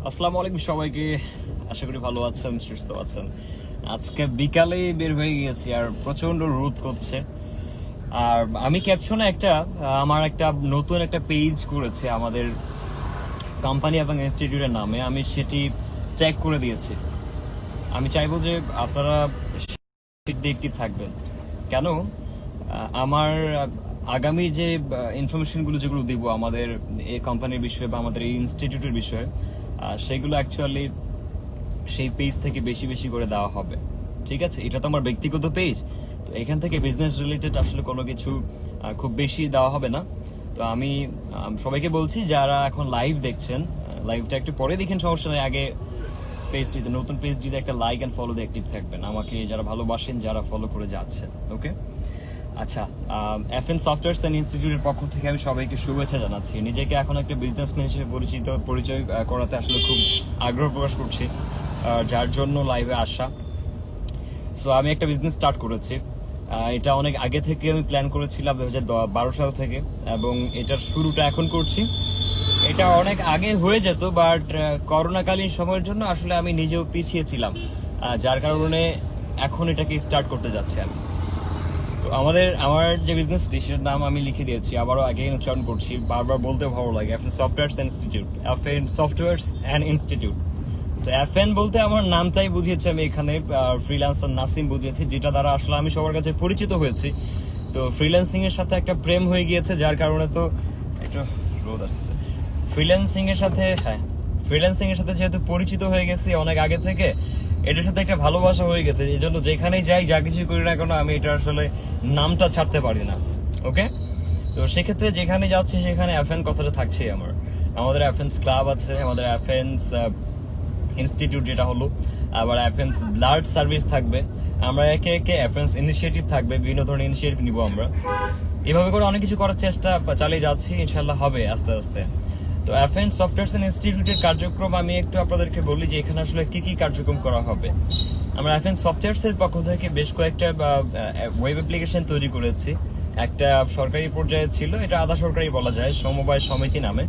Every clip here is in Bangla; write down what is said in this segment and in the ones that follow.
আসসালামু আলাইকুম সবাইকে। আশা করি ভালো আছেন, সুস্থ আছেন। আজকে বিকালে বের হয়ে গিয়েছি আর প্রচন্ড রোদ করছে। আর আমি ক্যাপশনে আমার একটা নতুন একটা পেজ করেছে আমাদের কোম্পানি এবং ইনস্টিটিউটের নামে, আমি সেটি ট্যাগ করে দিয়েছি। আমি চাইবো যে আপনারা অ্যাক্টিভ থাকবেন। কেন? আমার আগামী যে ইনফরমেশনগুলো যেগুলো দিব আমাদের এই কোম্পানির বিষয়ে বা আমাদের এই ইনস্টিটিউটের বিষয়ে, সেগুলো অ্যাকচুয়ালি সেই পেজ থেকে বেশি বেশি করে দেওয়া হবে। ঠিক আছে, এটা তো আমার ব্যক্তিগত পেজ, তো এখান থেকে বিজনেস রিলেটেড আসলে কোনো কিছু খুব বেশি দেওয়া হবে না। তো আমি সবাইকে বলছি যারা এখন লাইভ দেখছেন, লাইভটা একটু পরে দেখেন, সমস্যা নেই। আগে পেজটিতে, নতুন পেজটিতে একটা লাইক অ্যান্ড ফলো দিয়ে অ্যাক্টিভ থাকবেন, আমাকে যারা ভালোবাসেন, যারা ফলো করে যাচ্ছেন। ওকে, আচ্ছা। FN সফটওয়্যার অ্যান্ড ইনস্টিটিউটের পক্ষ থেকে আমি সবাইকে শুভেচ্ছা জানাচ্ছি। নিজেকে এখন একটা বিজনেসম্যান হিসেবে পরিচয় করাতে আসলে খুব আগ্রহ প্রকাশ করছি, যার জন্য লাইভে আসা। সো আমি একটা বিজনেস স্টার্ট করেছি। এটা অনেক আগে থেকে আমি প্ল্যান করেছিলাম, 2012 সাল থেকে, এবং এটার শুরুটা এখন করছি। এটা অনেক আগে হয়ে যেত, বাট করোনাকালীন সময়ের জন্য আসলে আমি নিজেও পিছিয়ে ছিলাম, যার কারণে এখন এটাকে স্টার্ট করতে যাচ্ছি আমি। তো আমার যে বিজনেসটি, সেটার নাম আমি লিখে দিয়েছি, আবারও আগে উচ্চারণ করছি, বারবার বলতে ভালো লাগে, FN software institute. FN software and institute. তো FN বলতে আমার নামটাই বুঝিয়েছি আমি এখানে, ফ্রিল্যান্সার নাসিম বুঝিয়েছি, যেটা দ্বারা আসলে আমি সবার কাছে পরিচিত হয়েছি। তো ফ্রিল্যান্সিং এর সাথে একটা প্রেম হয়ে গিয়েছে, যার কারণে তো একটা রোদ আসছে। ফ্রিল্যান্সিং এর সাথে, হ্যাঁ, ফ্রিল্যান্সিং এর সাথে যেহেতু পরিচিত হয়ে গেছি অনেক আগে থেকে, এটার সাথে একটা ভালোবাসা হয়ে গেছে। এই জন্য যেখানেই যাই, যা কিছুই করি না কেন, আমি এটা আসলে নামটা ছাড়তে পারি না। ওকে, তো সেক্ষেত্রে যেখানে যাচ্ছি সেখানে FN কথাটা থাকছেই আমার। আমাদের FN ক্লাব আছে, আমাদের FN ইনস্টিটিউট যেটা হলো, আবার FN ব্লাড সার্ভিস থাকবে, আমরা একে একে FN ইনিশিয়েটিভ থাকবে, বিভিন্ন ধরনের ইনিশিয়েটিভ নিব আমরা। এভাবে করে অনেক কিছু করার চেষ্টা চালিয়ে যাচ্ছি, ইনশাল্লাহ হবে আস্তে আস্তে। তো FN সফটওয়্যার ইনস্টিটিউটের কার্যক্রম আমি একটু আপনাদেরকে বলি যে এখানে আসলে কি কি কার্যক্রম করা হবে। আমরা FN সফটওয়্যারস এর পক্ষ থেকে বেশ কয়েকটা ওয়েব অ্যাপ্লিকেশন তৈরি করেছি। একটা সরকারি পর্যায়ে ছিল, এটা আধা সরকারি বলা যায়, সমবায় সমিতি নামে,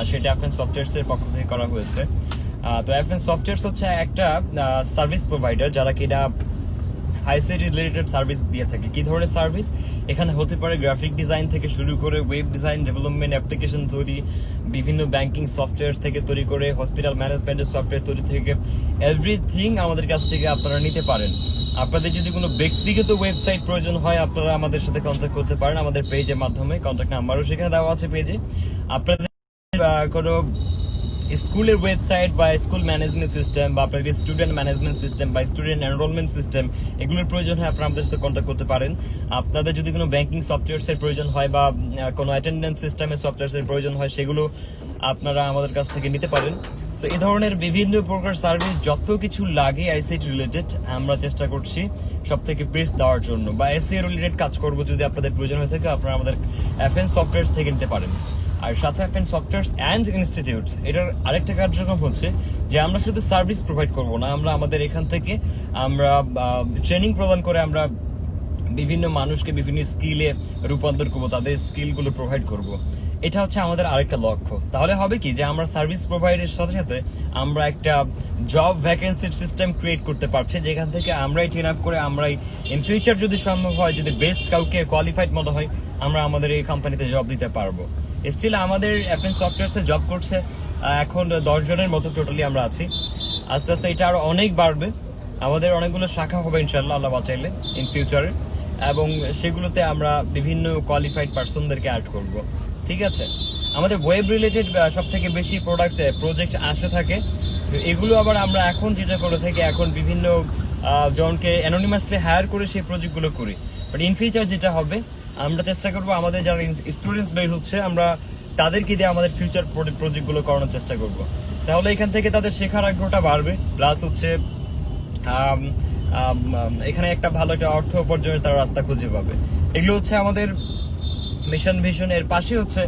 সেটা FN সফটওয়্যারস এর পক্ষ থেকে করা হয়েছে। তো FN সফটওয়্যারস হচ্ছে একটা সার্ভিস প্রোভাইডার, যারা কিনা আইসিটি রিলেটেড সার্ভিস দিয়ে থাকে। কি ধরনের সার্ভিস? এখানে হতে পারে গ্রাফিক ডিজাইন থেকে শুরু করে ওয়েব ডিজাইন, ডেভেলপমেন্ট, অ্যাপ্লিকেশন তৈরি, বিভিন্ন ব্যাংকিং সফটওয়্যার থেকে তৈরি করে হসপিটাল ম্যানেজমেন্টের সফটওয়্যার তৈরি থেকে এভরিথিং আমাদের কাছ থেকে আপনারা নিতে পারেন। আপনাদের যদি কোনো ব্যক্তিগত ওয়েবসাইট প্রয়োজন হয়, আপনারা আমাদের সাথে কন্ট্যাক্ট করতে পারেন আমাদের পেজের মাধ্যমে, কন্ট্যাক্ট নাম্বারও সেখানে দেওয়া আছে পেজে। আপনাদের কোনো স্কুলের ওয়েবসাইট বা স্কুল ম্যানেজমেন্ট সিস্টেম বা আপনাদের স্টুডেন্ট ম্যানেজমেন্ট সিস্টেম বা স্টুডেন্ট এনরোলমেন্ট সিস্টেম, এগুলোর প্রয়োজন হয়, আপনারা আমাদের সাথে কন্ট্যাক্ট করতে পারেন। আপনাদের যদি কোনো ব্যাংকিং সফটওয়্যারসের প্রয়োজন হয় বা কোনো অ্যাটেন্ডেন্স সিস্টেমের সফটওয়্যারসের প্রয়োজন হয়, সেগুলো আপনারা আমাদের কাছ থেকে নিতে পারেন। তো এই ধরনের বিভিন্ন প্রকার সার্ভিস যত কিছু লাগে আইসিটি রিলেটেড, আমরা চেষ্টা করছি সব থেকে বেস্ট দেওয়ার জন্য, বা এসইও রিলেটেড কাজ করবো যদি আপনাদের প্রয়োজন হয়ে থাকে, আপনারা আমাদের FN সফটওয়্যার থেকে নিতে পারেন। আর সাথে FN সফটওয়্যার অ্যান্ড ইনস্টিটিউট, এটার আরেকটা কার্যক্রম হচ্ছে যে আমরা শুধু সার্ভিস প্রোভাইড করব না, আমরা আমাদের এখান থেকে আমরা ট্রেনিং প্রদান করে আমরা বিভিন্ন মানুষকে বিভিন্ন স্কিলে রূপান্তর করবো, তাদের স্কিলগুলো প্রোভাইড করব। এটা হচ্ছে আমাদের আরেকটা লক্ষ্য। তাহলে হবে কি যে আমরা সার্ভিস প্রোভাইডের সাথে সাথে আমরা একটা জব ভ্যাকেন্সির সিস্টেম ক্রিয়েট করতে পারছি, যেখান থেকে আমরাই ট্রেন আপ করে, আমরাই ইন ফিউচার যদি সম্ভব হয়, যদি বেস্ট কাউকে কোয়ালিফাইড মনে হয়, আমরা আমাদের এই কোম্পানিতে জব দিতে পারবো। স্টিল আমাদের FN সফটওয়্যারসে জব করছে এখন 10 জনের মতো টোটালি আমরা আছি। আস্তে আস্তে এটা আরো অনেক বাড়বে, আমাদের অনেকগুলো শাখা হবে ইনশাল্লাহ, আল্লাহ বাঁচাইলে, ইন ফিউচারে, এবং সেগুলোতে আমরা বিভিন্ন কোয়ালিফাইড পার্সনদেরকে অ্যাড করব। ঠিক আছে, আমাদের ওয়েব রিলেটেড সব থেকে বেশি প্রজেক্ট আসে থাকে। এগুলো আবার আমরা এখন যেটা করে থাকি, এখন বিভিন্ন জনকে অ্যানোনিমাসলি হায়ার করে সেই প্রজেক্টগুলো করি। বাট ইন ফিউচার যেটা হবে, আমরা চেষ্টা করবো আমাদের যারা স্টুডেন্টস বের হচ্ছে, আমরা তাদেরকে দিয়ে আমাদের ফিউচার প্রজেক্টগুলো করানোর চেষ্টা করব। তাহলে এখান থেকে তাদের শেখার আগ্রহটা বাড়বে, প্লাস হচ্ছে এখানে একটা ভালো একটা অর্থ উপার্জনের তারা রাস্তা খুঁজে পাবে। এগুলো হচ্ছে আমাদের মিশন ভিশন। এর পাশে হচ্ছে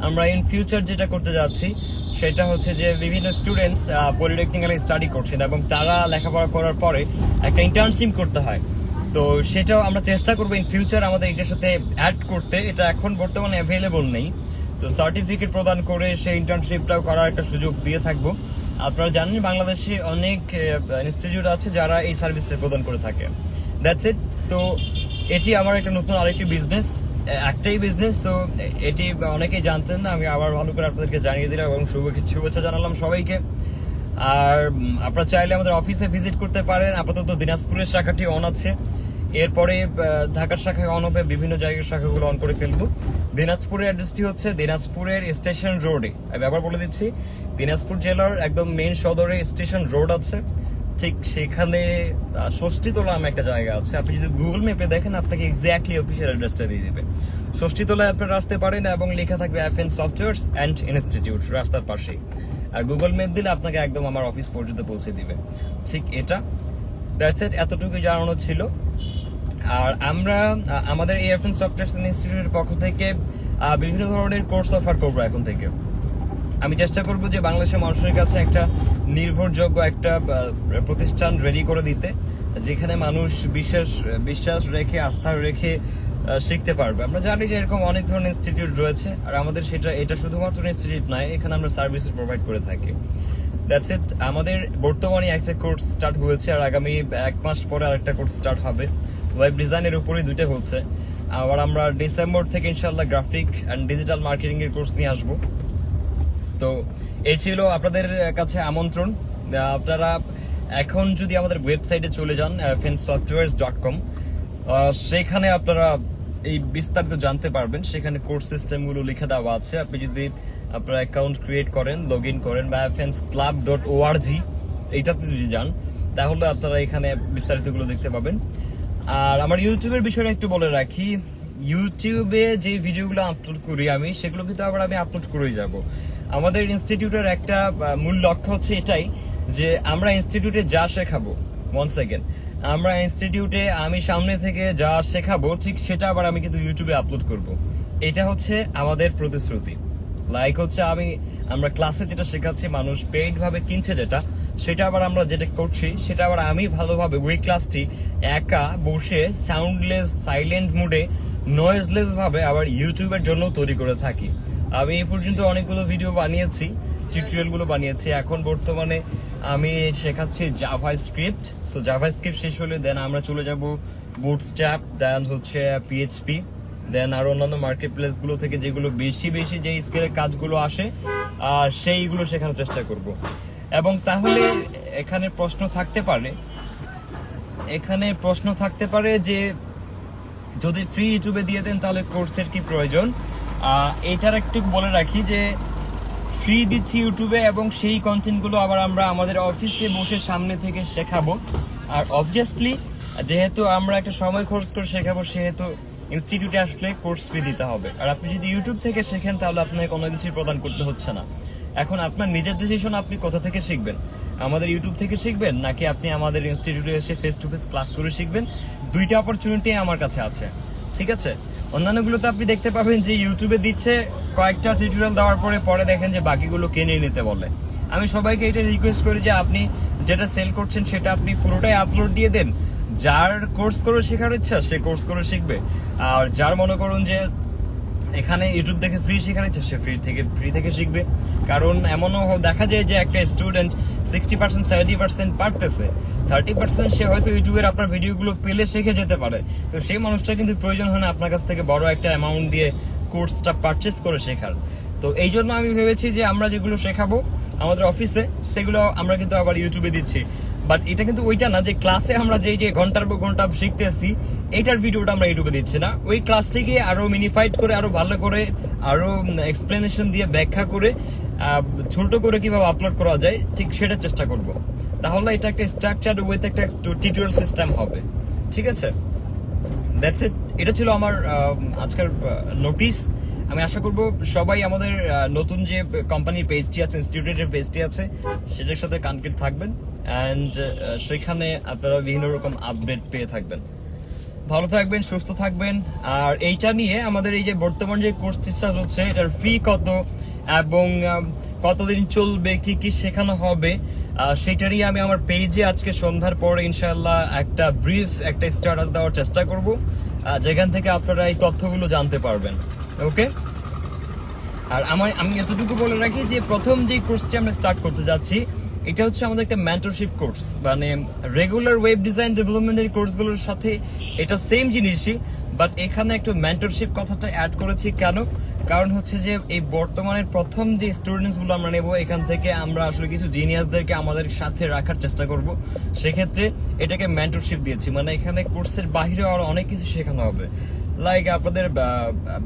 আমরা ইন ফিউচার যেটা করতে যাচ্ছি, সেটা হচ্ছে যে বিভিন্ন স্টুডেন্টস পলিটেকনিক্যালি স্টাডি করছেন এবং তারা লেখাপড়া করার পরে একটা ইন্টার্নশিপ করতে হয়। তো সেটাও আমরা চেষ্টা করবো ইন ফিউচার আমাদের এটার সাথে অ্যাড করতে। এটা এখন বর্তমানে অ্যাভেলেবল নেই, তো সার্টিফিকেট প্রদান করে সেই ইন্টার্নশিপটাও করার একটা সুযোগ দিয়ে থাকবো। আপনারা জানেন বাংলাদেশে অনেক ইনস্টিটিউট আছে যারা এই সার্ভিস প্রদান করে থাকে। That's it. তো এটি আমার একটা নতুন আরেকটি বিজনেস, একটাই বিজনেস। তো এটি অনেকেই জানতেন না, আমি আবার ভালো করে আপনাদেরকে জানিয়ে দিলাম এবং শুভেচ্ছা জানালাম সবাইকে। আর আপনারা চাইলে আমাদের অফিসে ভিজিট করতে পারেন। আপাতত দিনাজপুরের শাখাটি অন আছে, এরপরে ঢাকার শাখায় অন হবে, বিভিন্ন জায়গার শাখাগুলো অন করে ফেলবো। দিনাজপুরের অ্যাড্রেসটি হচ্ছে দিনাজপুরের স্টেশন রোডে। আমি আবার বলে দিচ্ছি, দিনাজপুর জেলার একদম মেইন সদরে স্টেশন রোড আছে, ঠিক সেখানে ষষ্ঠীতলা নামে একটা জায়গা আছে। আপনি যদি গুগল ম্যাপে দেখেন আপনাকে এক্স্যাক্টলি অফিসিয়াল অ্যাড্রেসটা দিয়ে দিবে। ষষ্ঠীতলায় আপনারা আসতে পারেন এবং লেখা থাকবে FN সফটওয়্যারস অ্যান্ড ইনস্টিটিউট রাস্তার পাশেই। আর গুগল ম্যাপ দিলে আপনাকে একদম আমার অফিস পর্যন্ত পৌঁছে দিবে। ঠিক এটা, দ্যাটস ইট, এতটুকু জানানো ছিল। আর আমরা আমাদের এই FN সফটওয়্যারস ইনস্টিটিউটের পক্ষ থেকে বিভিন্ন ধরনের কোর্স অফার করবো এখন থেকে। আমি চেষ্টা করব যে বাংলাদেশের মানুষের কাছে একটা নির্ভরযোগ্য একটা প্রতিষ্ঠান রেডি করে দিতে, যেখানে মানুষ বিশ্বাস রেখে, আস্থা রেখে শিখতে পারবে। আমরা জানি যে এরকম অনেক ধরনের ইনস্টিটিউট রয়েছে, আর আমাদের এটা শুধুমাত্র ইনস্টিটিউট নয়, এখানে আমরা সার্ভিস প্রোভাইড করে থাকি। That's it. আমাদের বর্তমানে একটা কোর্স স্টার্ট হয়েছে, আর আগামী 1 মাস পরে আরেকটা কোর্স স্টার্ট হবে। ওয়েব ডিজাইনের উপরেই 2টা হচ্ছে। আবার আমরা ডিসেম্বর থেকে ইনশাআল্লাহ গ্রাফিক অ্যান্ড ডিজিটাল মার্কেটিং এর কোর্স নিয়ে আসবো। তো এই ছিল আপনাদের কাছে আমন্ত্রণ। আপনারা এখন যদি আমাদের ওয়েবসাইটে চলে যান fnsoftwares.com, সেখানে আপনারা এই বিস্তারিত জানতে পারবেন। সেখানে কোর্স সিস্টেমগুলো লিখে দেওয়া আছে। আপনি যদি আপনার অ্যাকাউন্ট ক্রিয়েট করেন, লগ ইন করেন, বা fnsclub.org এইটাতে যদি যান, তাহলে আপনারা এখানে বিস্তারিতগুলো দেখতে পাবেন। আর আমার ইউটিউবের বিষয়টা একটু বলে রাখি, ইউটিউবে যে ভিডিওগুলো আপলোড করি আমি, সেগুলো কিন্তু আবার আমি আপলোড করেই যাব। আমাদের ইনস্টিটিউটের একটা মূল লক্ষ্য হচ্ছে এটাই যে আমরা ইনস্টিটিউটে যা শেখাবো, ওয়ান্স এগেন, আমরা ইনস্টিটিউটে আমি সামনে থেকে যা শেখাবো ঠিক সেটা আবার আমি কিন্তু ইউটিউবে আপলোড করব। এটা হচ্ছে আমাদের প্রতিশ্রুতি। লাইক হচ্ছে আমরা ক্লাসে যেটা শেখাচ্ছি, মানুষ পেইড ভাবে কিনছে সেটা আবার আমরা যেটা করছি সেটা আবার আমি ভালোভাবে ওই ক্লাসটি একা বসে সাউন্ডলেস, সাইলেন্ট মুডে, নয়েজলেস ভাবে আবার ইউটিউবের জন্য তৈরি করে থাকি। আমি এই পর্যন্ত অনেকগুলো ভিডিও বানিয়েছি, টিউটোরিয়ালগুলো বানিয়েছি। এখন বর্তমানে আমি শেখাচ্ছি জাভাস্ক্রিপ্ট। সো জাভাস্ক্রিপ্ট শেষ হলে দেন আমরা চলে যাব বুটস্ট্র্যাপ, দেন হচ্ছে PHP, দেন আর অন্যান্য মার্কেট প্লেস গুলো থেকে যেগুলো বেশি যে স্কেলের কাজগুলো আসে সেইগুলো শেখানোর চেষ্টা করব। এবং তাহলে এখানে প্রশ্ন থাকতে পারে যে যদি ফ্রি ইউটিউবে দিয়ে দেন তাহলে কোর্সের কি প্রয়োজন। এটার একটু বলে রাখি যে ফ্রি দিচ্ছি ইউটিউবে, এবং সেই কন্টেন্টগুলো আবার আমরা আমাদের অফিসে বসে সামনে থেকে শেখাবো। আর অবভিয়াসলি যেহেতু আমরা একটা সময় খরচ করে শেখাবো, সেহেতু ইনস্টিটিউটে আসলে কোর্স ফি দিতে হবে। আর আপনি যদি ইউটিউব থেকে শেখেন তাহলে আপনাকে কোনো কিছুই প্রদান করতে হচ্ছে না। এখন আপনার নিজের ডিসিশন, আপনি কোথা থেকে শিখবেন, আমাদের ইউটিউব থেকে শিখবেন নাকি আপনি আমাদের ইনস্টিটিউটে এসে ফেস টু ফেস ক্লাস করে শিখবেন। 2টা অপরচুনিটি আমার কাছে আছে, ঠিক আছে। অন্যান্যগুলোতে আপনি দেখতে পাবেন যে ইউটিউবে দিচ্ছে, কয়েকটা টিউটোরিয়াল দেওয়ার পরে দেখেন যে বাকিগুলো কিনে নিতে বলে। আমি সবাইকে এটা রিকোয়েস্ট করি যে আপনি যেটা সেল করছেন সেটা আপনি পুরোটাই আপলোড দিয়ে দেন। যার কোর্স করে শেখার ইচ্ছা সে কোর্স করে শিখবে, আর যার মনে করুন যে এখানে ইউটিউব থেকে ফ্রি শেখার ইচ্ছা সে ফ্রি থেকে শিখবে। কারণ এমনও দেখা যায় যে একটা স্টুডেন্ট 60% 70% পারতেছে, 30% সে হয়তো ইউটিউবের আপনার ভিডিওগুলো পেলে শিখে যেতে পারে। তো সেই মানুষটা কিন্তু প্রয়োজন হয় না আপনার কাছ থেকে বড় একটা অ্যামাউন্ট দিয়ে কোর্সটা পারচেস করে শেখার। তো এই জন্য আমি ভেবেছি যে আমরা যেগুলো শেখাবো আমাদের অফিসে, সেগুলো আমরা কিন্তু আবার ইউটিউবে দিচ্ছি। বাট এটা কিন্তু ওইটা না যে ক্লাসে আমরা যে ঘন্টার পর ঘন্টা শিখতেছি এইটার ভিডিওটা আমরা ইউটিউবে দিচ্ছি না। ওই ক্লাসটিকে আরো মিনিফাইড করে, আরো ভালো করে, আরো এক্সপ্লেনেশন দিয়ে ব্যাখ্যা করে, ছোট করে কিভাবে আপলোড করা যায় ঠিক সেটা চেষ্টা করব। তাহলে এটা একটা স্ট্রাকচার উইথ একটা টিউটোরিয়াল সিস্টেম হবে, ঠিক আছে। That's it. এটা ছিল আমার আজকের নোটিস। আমি আশা করব সবাই আমাদের নতুন যে কোম্পানির পেজটি আছে, ইনস্টিটিউটের পেজটি আছে, সেটার সাথে কানেক্টেড থাকবেন, অ্যান্ড সেখানে আপনারা বিভিন্ন রকম আপডেট পেয়ে থাকবেন। ভালো থাকবেন, সুস্থ থাকবেন। আর এইটা নিয়ে আমাদের এই যে বর্তমান যে কোর্স স্টার্ট হচ্ছে, এটার ফি কত এবং কতদিন চলবে, কি শেখানো হবে, সেটারই আমি আমার পেজে আজকে সন্ধ্যার পরে ইনশাআল্লাহ একটা ব্রিফ, একটা স্ট্যাটাস দেওয়ার চেষ্টা করব, যেখান থেকে আপনারা এই তথ্যগুলো জানতে পারবেন। ওকে, আর আমি এতটুকু বলে রাখি যে প্রথম যে কোর্সটি আমরা স্টার্ট করতে যাচ্ছি এটা হচ্ছে আমাদের একটা মেন্টরশিপ কোর্স, মানে রেগুলার ওয়েব ডিজাইন ডেভেলপমেন্টের কোর্সগুলোর সাথে এটা সেম জিনিসই, বাট এখানে একটু মেন্টরশিপ কথাটা অ্যাড করেছি। কেন? কারণ হচ্ছে যে এই বর্তমানের প্রথম যে স্টুডেন্টস গুলো আমরা নেব, এখান থেকে আমরা আসলে কিছু জিনিয়াসদেরকে আমাদের সাথে রাখার চেষ্টা করব। সেক্ষেত্রে এটাকে মেন্টরশিপ দিয়েছি, মানে এখানে কোর্সের বাইরে আরো অনেক কিছু শেখানো হবে, লাইক আপনাদের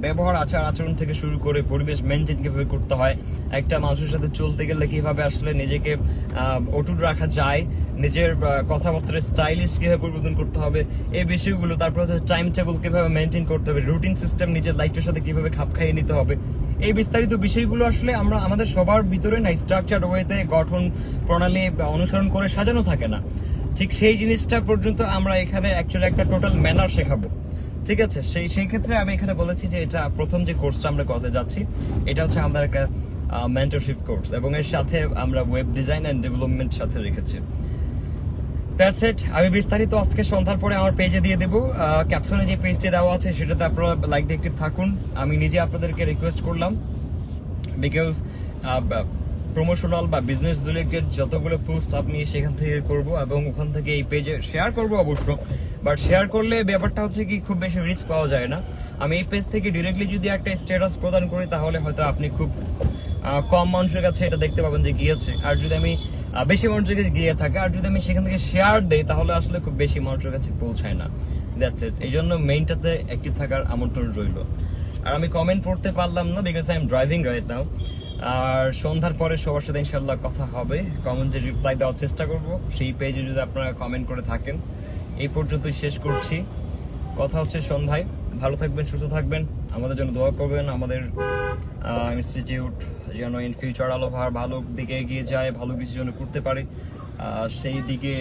ব্যবহার আচরণ থেকে শুরু করে পরিবেশ মেনটেন কিভাবে করতে হয়, একটা মানুষের সাথে চলতে গেলে কিভাবে আসলে নিজেকে অটুট রাখা যায়, নিজের কথাবার্তার স্টাইলিশ কিভাবে পরিবর্তন করতে হবে, এই বিষয়গুলো। তারপর হচ্ছে টাইম টেবিল কিভাবে মেনটেন করতে হবে, রুটিন সিস্টেম নিজের লাইফের সাথে কিভাবে খাপ খাইয়ে নিতে হবে, এই বিস্তারিত বিষয়গুলো আসলে আমরা আমাদের সবার ভিতরে না স্ট্রাকচার ওয়েতে গঠন প্রণালী অনুসরণ করে সাজানো থাকে না, ঠিক সেই জিনিসটা পর্যন্ত আমরা এখানে অ্যাকচুয়ালি একটা টোটাল ম্যানার শেখাবো। ঠিক আছে, সেই ক্ষেত্রে আমি এখানে বলেছি যে এটা প্রথম যে কোর্সটা আমরা করতে যাচ্ছি এটা হচ্ছে আমাদের একটা মেন্টরশিপ কোর্স, এবং এর সাথে আমরা ওয়েব ডিজাইন এন্ড ডেভেলপমেন্ট সাথে রেখেছি। That's it. আমি বিস্তারিত আজকে সন্ধ্যার পরে আমার পেজে দিয়ে দেবো, ক্যাপশনে যে পেজটি দেওয়া আছে সেটাতে আপনারা লাইক দিয়ে অ্যাক্টিভ থাকুন। আমি নিজে আপনাদেরকে রিকোয়েস্ট করলাম, বিকজ প্রমোশনাল বা বিজনেস রিলেটেড যতগুলো পোস্ট আপনি সেখান থেকে করব এবং ওখান থেকে এই পেজে শেয়ার করব অবশ্য, বাট শেয়ার করলে ব্যাপারটা হচ্ছে কি খুব বেশি রিচ পাওয়া যায় না। আমি এই পেজ থেকে ডিরেক্টলি যদি একটা স্ট্যাটাস প্রদান করি তাহলে হয়তো আপনি খুব কম মানুষের কাছে এটা দেখতে পাবেন যে গিয়েছে, আর যদি আমি বেশি মানুষের কাছে গিয়ে থাকে আর যদি আমি সেখান থেকে শেয়ার দেই তাহলে আসলে খুব বেশি মানুষের কাছে পৌঁছায় না। That's it. এই জন্য মেইনটাতে অ্যাক্টিভ থাকার আমন্ত্রণ রইল। আর আমি কমেন্ট পড়তে পারলাম না because I am driving right now. আর সন্ধ্যার পরে সবার সাথে ইনশাল্লাহ কথা হবে, কমেন্টে রিপ্লাই দেওয়ার চেষ্টা করব সেই পেজে যদি আপনারা কমেন্ট করে থাকেন। এই পর্যন্তই শেষ করছি, কথা হচ্ছে সন্ধ্যায়। ভালো থাকবেন, সুস্থ থাকবেন, আমাদের জন্য দোয়া করবেন। আমাদের ইনস্টিটিউট যেন ইন ফিউচার আলো ভালো দিকে এগিয়ে যায়, ভালো কিছু যেন করতে পারে, সেই দিকে